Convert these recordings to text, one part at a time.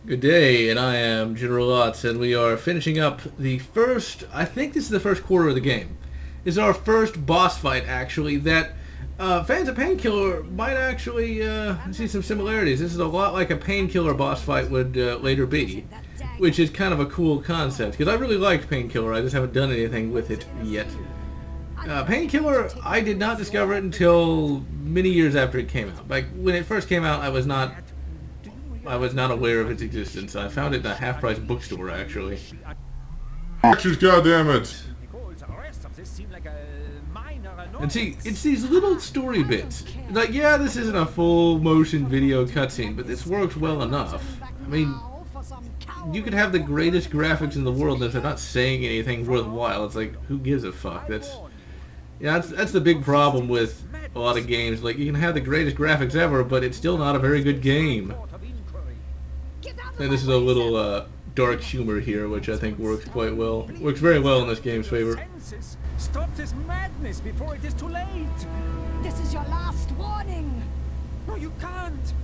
Good day, and I am GeneralLotz, and we are finishing up the first, I think this is the first quarter of the game. This is our first boss fight, actually, that fans of Painkiller might actually see some similarities. This is a lot like a Painkiller boss fight would later be, which is kind of a cool concept, because I really liked Painkiller, I just haven't done anything with it yet. Painkiller, I did not discover it until many years after it came out. Like, when it first came out, I was not aware of its existence. I found it in a half-price bookstore, actually. Actions, goddammit! And see, it's these little story bits. Like, yeah, this isn't a full-motion video cutscene, but this works well enough. I mean, you could have the greatest graphics in the world, and if they're not saying anything worthwhile, it's like, who gives a fuck? That's the big problem with a lot of games. Like, you can have the greatest graphics ever, but it's still not a very good game. And this is a little dark humor here, which I think works quite well. Works very well in this game's favor. Stop this madness before it is too late! This is your last warning! No, you can't!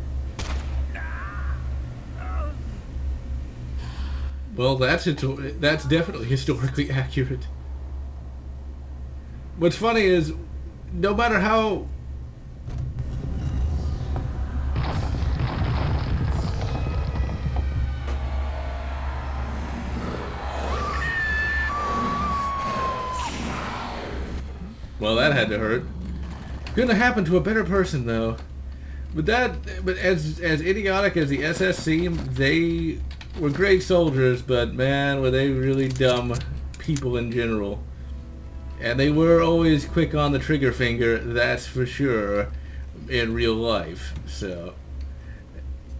Well, that's definitely historically accurate. What's funny is, no matter how... Well, that had to hurt. Couldn't have happened to a better person, though. But as idiotic as the SS seemed, they were great soldiers, but man, were they really dumb people in general. And they were always quick on the trigger finger, that's for sure, in real life. So,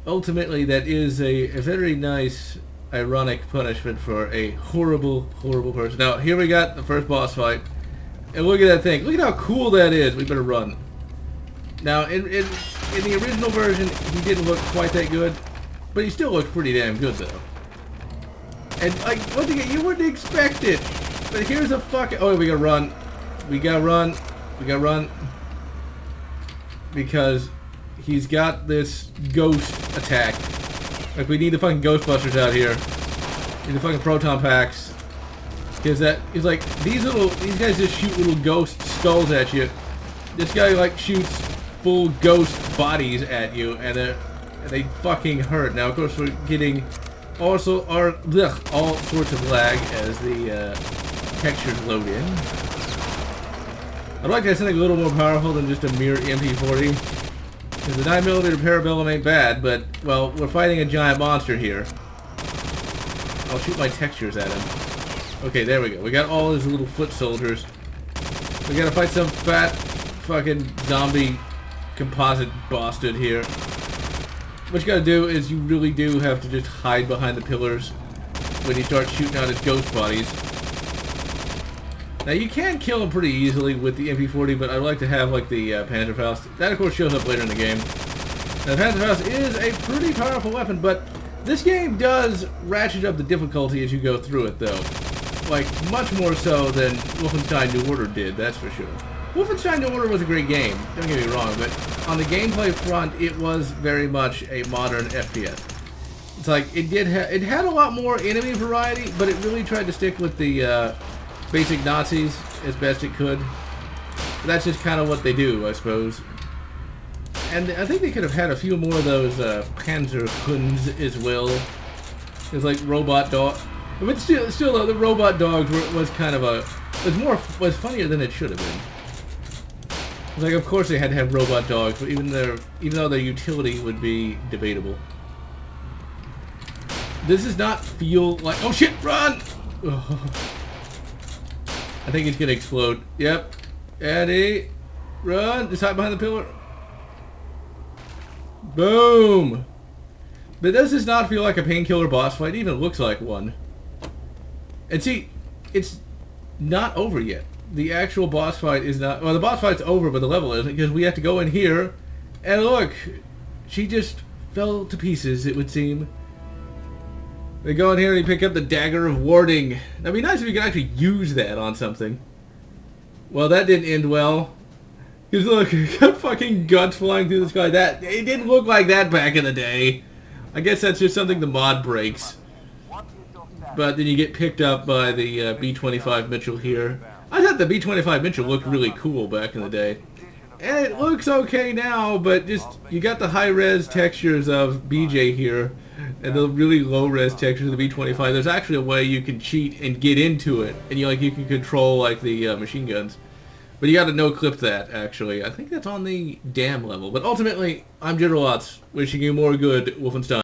ultimately, that is a very nice, ironic punishment for a horrible, horrible person. Now, here we got the first boss fight. And look at that thing. Look at how cool that is. We better run. Now, in the original version, he didn't look quite that good. But he still looks pretty damn good, though. And, like, once again, you wouldn't expect it. But here's a fucking... Oh, we gotta run. We gotta run. We gotta run. Because he's got this ghost attack. Like, we need the fucking Ghostbusters out here. We need the fucking proton packs. Is that he's like these guys just shoot little ghost skulls at you. This guy like shoots full ghost bodies at you, and they fucking hurt. Now of course we're getting all sorts of lag as the textures load in. I'd like to have something a little more powerful than just a mere MP40. Because the 9mm Parabellum ain't bad, but well, we're fighting a giant monster here. I'll shoot my textures at him. Okay, there we go. We got all his little foot soldiers. We gotta fight some fat fucking zombie composite bastard here. What you gotta do is you really do have to just hide behind the pillars when you start shooting out his ghost bodies. Now you can kill him pretty easily with the MP40, but I'd like to have like the Panzerfaust. That of course shows up later in the game. Now the Panzerfaust is a pretty powerful weapon, but this game does ratchet up the difficulty as you go through it though. Like, much more so than Wolfenstein New Order did, that's for sure. Wolfenstein New Order was a great game, don't get me wrong, but on the gameplay front, it was very much a modern FPS. It's like, it had a lot more enemy variety, but it really tried to stick with the basic Nazis as best it could. But that's just kind of what they do, I suppose. And I think they could have had a few more of those Panzerhunds as well. It's like robot dog. But still, the robot dogs was kind of was funnier than it should have been. Like, of course they had to have robot dogs, but even though their utility would be debatable. This does not feel like... Oh shit, run! Oh. I think he's gonna explode. Yep. Eddie, run! Just hide behind the pillar. Boom! But this does not feel like a Painkiller boss fight. It even looks like one. And see, it's not over yet. The actual boss fight is not... Well, the boss fight's over, but the level isn't, because we have to go in here, and look, she just fell to pieces, it would seem. They go in here and you pick up the Dagger of Warding. That'd be nice if you could actually use that on something. Well, that didn't end well. Because look, you got fucking guts flying through the sky. It didn't look like that back in the day. I guess that's just something the mod breaks. But then you get picked up by the B-25 Mitchell here. I thought the B-25 Mitchell looked really cool back in the day. And it looks okay now, but just, you got the high-res textures of BJ here, and the really low-res textures of the B-25. There's actually a way you can cheat and get into it, and you can control, like, the machine guns. But you gotta no-clip that, actually. I think that's on the dam level. But ultimately, I'm GeneralLotz, wishing you more good Wolfenstein.